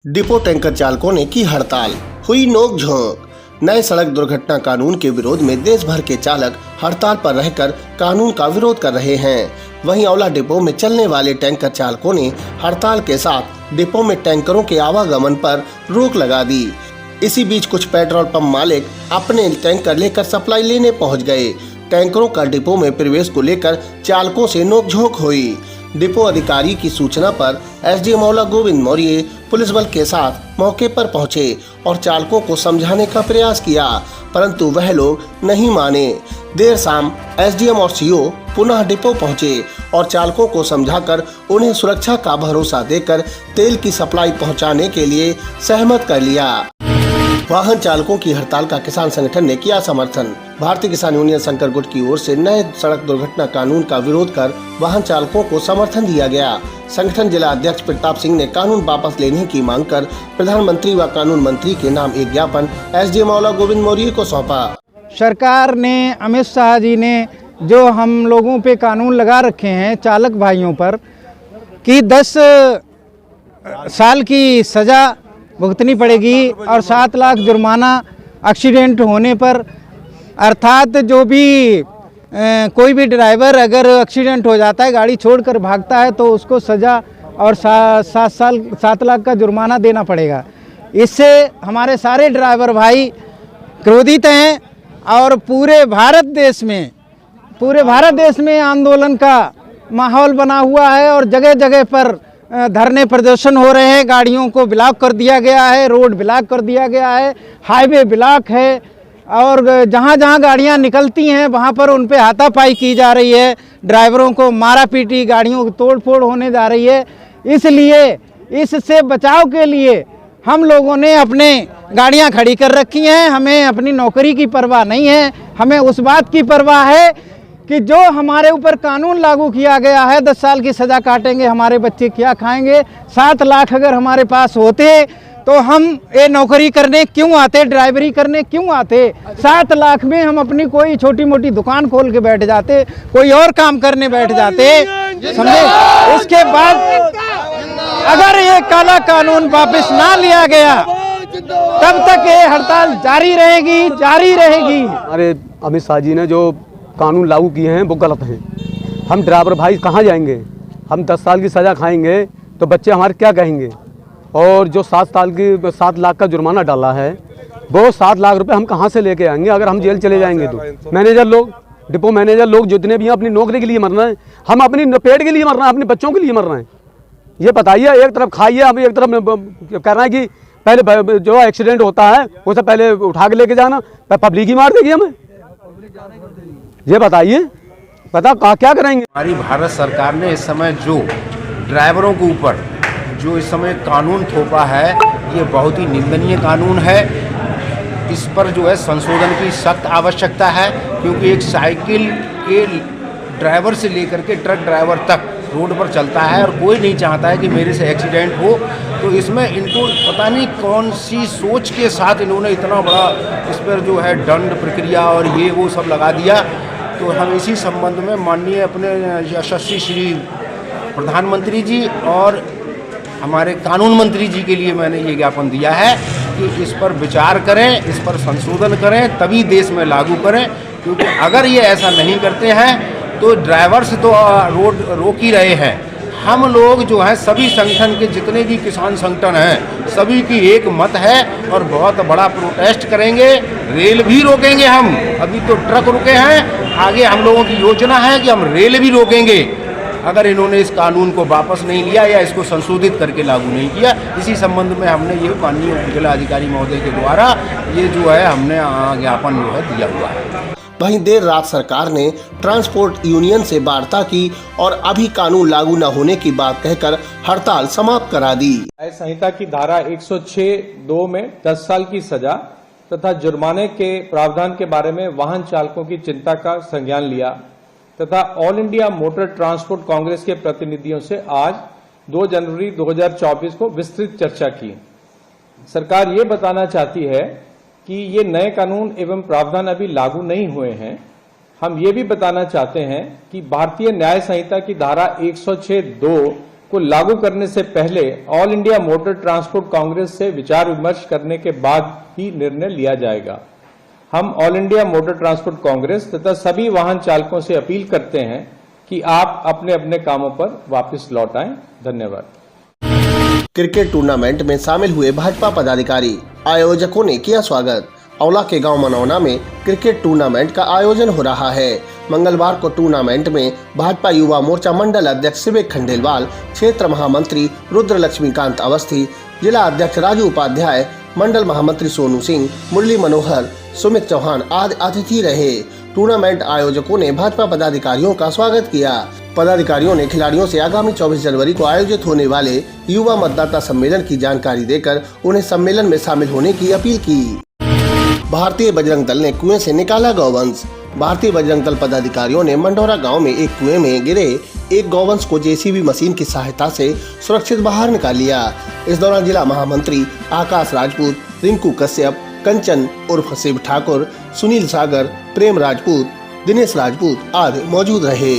Depot tanker चालकों ने की हड़ताल, हुई नोक-झोंक। नए सड़क दुर्घटना कानून के विरोध में देश भर के चालक हड़ताल पर रहकर कानून का विरोध कर रहे हैं। वहीं औला डिपो में चलने वाले टैंकर चालकों ने हड़ताल के साथ डिपो में टैंकरों के आवागमन पर रोक लगा दी। इसी बीच कुछ पेट्रोल पंप मालिक अपने टैंकर लेकर सप्लाई लेने पहुंच गए। टैंकरों का डिपो में प्रवेश को लेकर चालकों से नोक-झोंक हुई। डिपो अधिकारी की सूचना पर SDM OLA Govind Maurya police बल के साथ मौके पर पहुंचे और चालकों को समझाने का प्रयास किया, परंतु वह लोग नहीं माने। देर शाम एसडीएम और सीओ पुनः डिपो पहुंचे और चालकों को समझाकर उन्हें सुरक्षा का भरोसा देकर तेल की सप्लाई पहुंचाने के लिए सहमत कर लिया। वाहन चालकों की हड़ताल का किसान संगठन ने किया समर्थन। भारतीय किसान यूनियन शंकर गुट की ओर से नए सड़क दुर्घटना कानून का विरोध कर वाहन चालकों को समर्थन दिया गया। संगठन जिला अध्यक्ष प्रताप सिंह ने कानून वापस लेने की मांग कर प्रधानमंत्री व कानून मंत्री के नाम एक ज्ञापन एसडीएम औला गोविंद मौर्य को सौंपा। सरकार ने, अमित शाह जी ने जो हम लोगों पे कानून लगा रखे हैं चालक भाइयों पर कि 10 साल की सजा भुगतनी पड़ेगी और 7 लाख जुर्माना एक्सीडेंट होने पर, अर्थात जो भी कोई भी ड्राइवर अगर एक्सीडेंट हो जाता है, गाड़ी छोड़कर भागता है तो उसको सज़ा और 7 लाख का जुर्माना देना पड़ेगा। इससे हमारे सारे ड्राइवर भाई क्रोधित हैं और पूरे भारत देश में आंदोलन का माहौल बना हुआ है और जगह जगह पर धरने प्रदर्शन हो रहे हैं। गाड़ियों को ब्लॉक कर दिया गया है, रोड ब्लॉक कर दिया गया है, हाईवे ब्लॉक है और जहां जहां गाड़ियां निकलती हैं वहां पर उन पे हाथापाई की जा रही है। ड्राइवरों को मारा पीटी, गाड़ियों की तोड़ फोड़ होने जा रही है। इसलिए इससे बचाव के लिए हम लोगों ने अपने गाड़ियां खड़ी कर रखी हैं। हमें अपनी नौकरी की परवाह नहीं है, हमें उस बात की परवाह है कि जो हमारे ऊपर कानून लागू किया गया है, 10 साल की सज़ा काटेंगे, हमारे बच्चे क्या खाएंगे। 7 लाख अगर हमारे पास होते तो हम ये नौकरी करने क्यों आते, ड्राइवरी करने क्यों आते। 7 लाख में हम अपनी कोई छोटी मोटी दुकान खोल के बैठ जाते, कोई और काम करने बैठ जाते, समझे। इसके बाद अगर ये काला कानून वापस ना लिया गया तब तक ये हड़ताल जारी रहेगी। अरे अमित शाह जी ने जो कानून लागू किए हैं वो गलत हैं। हम ड्राइवर भाई कहाँ जाएंगे? हम 10 साल की सज़ा खाएंगे तो बच्चे हमारे क्या कहेंगे? और जो 7 लाख का जुर्माना डाला है वो 7 लाख रुपए हम कहाँ से लेके आएंगे अगर हम जेल चले जाएंगे तो। मैनेजर लोग, डिपो मैनेजर लोग जितने भी हैं अपनी नौकरी के लिए मरना है, हम अपनी पेट के लिए मरना है, अपने बच्चों के लिए मरना है। ये बताइए, एक तरफ खाइए, हम एक तरफ करना है कि पहले जो एक्सीडेंट होता है उसे पहले उठा के लेके जाना, पब्लिक ही मार देगी हमें। ये बताइए, क्या करेंगे? हमारी भारत सरकार ने इस समय जो ड्राइवरों के ऊपर जो इस समय कानून थोपा है, ये बहुत ही निंदनीय कानून है। इस पर जो है संशोधन की सख्त आवश्यकता है, क्योंकि एक साइकिल के ड्राइवर से लेकर के ट्रक ड्राइवर तक रोड पर चलता है और कोई नहीं चाहता है कि मेरे से एक्सीडेंट हो। तो इसमें इनको पता नहीं कौन सी सोच के साथ इन्होंने इतना बड़ा इस पर जो है दंड प्रक्रिया और ये वो सब लगा दिया। तो हम इसी संबंध में माननीय अपने यशस्वी श्री प्रधानमंत्री जी और हमारे कानून मंत्री जी के लिए मैंने ये ज्ञापन दिया है कि इस पर विचार करें, इस पर संशोधन करें, तभी देश में लागू करें। क्योंकि अगर ये ऐसा नहीं करते हैं तो ड्राइवर्स तो रोड रोक ही रहे हैं। हम लोग जो हैं सभी संगठन के जितने भी किसान संगठन हैं सभी की एक मत है और बहुत बड़ा प्रोटेस्ट करेंगे। रेल भी रोकेंगे हम, अभी तो ट्रक रुके हैं, आगे हम लोगों की योजना है कि हम रेल भी रोकेंगे अगर इन्होंने इस कानून को वापस नहीं लिया या इसको संशोधित करके लागू नहीं किया। इसी संबंध में हमने ये माननीय जिला अधिकारी महोदय के द्वारा ये जो है हमने ज्ञापन जो है दिया हुआ है। वहीं देर रात सरकार ने ट्रांसपोर्ट यूनियन से वार्ता की और अभी कानून लागू न होने की बात कहकर हड़ताल समाप्त करा दी। न्याय संहिता की धारा 106(2) में 10 साल की सजा तथा जुर्माने के प्रावधान के बारे में वाहन चालकों की चिंता का संज्ञान लिया तथा all India motor transport Congress के प्रतिनिधियों से आज 2 जनवरी 2024 को विस्तृत चर्चा की। सरकार ये बताना चाहती है कि ये नए कानून एवं प्रावधान अभी लागू नहीं हुए हैं। हम ये भी बताना चाहते हैं कि भारतीय न्याय संहिता की धारा 106(2) को लागू करने से पहले all India motor transport Congress से विचार विमर्श करने के बाद ही निर्णय लिया जाएगा। हम all India motor transport Congress तथा सभी वाहन चालकों से अपील करते हैं कि आप अपने अपने कामों पर वापस लौट आएं। धन्यवाद। क्रिकेट टूर्नामेंट में शामिल हुए भाजपा पदाधिकारी, आयोजकों ने किया स्वागत। औला के गांव मनौना में क्रिकेट टूर्नामेंट का आयोजन हो रहा है। मंगलवार को टूर्नामेंट में भाजपा युवा मोर्चा मंडल अध्यक्ष शिविक खंडेलवाल, क्षेत्र महामंत्री रुद्र लक्ष्मीकांत अवस्थी, जिला अध्यक्ष राजू उपाध्याय, मंडल महामंत्री सोनू सिंह, मुरली मनोहर, सुमित चौहान आदि अतिथि रहे। टूर्नामेंट आयोजकों ने भाजपा पदाधिकारियों का स्वागत किया। पदाधिकारियों ने खिलाड़ियों से आगामी 24 जनवरी को आयोजित होने वाले युवा मतदाता सम्मेलन की जानकारी देकर उन्हें सम्मेलन में शामिल होने की अपील की। भारतीय बजरंग दल ने कुएं से निकाला गौवंश। भारतीय बजरंग दल पदाधिकारियों ने मंडोरा गांव में एक कुएं में गिरे एक गौवंश को जेसीबी मशीन की सहायता से सुरक्षित बाहर निकाल लिया। इस दौरान जिला महामंत्री आकाश राजपूत, रिंकू कश्यप, कंचन उर्फ शिव ठाकुर, सुनील सागर, प्रेम राजपूत, दिनेश राजपूत आदि मौजूद रहे।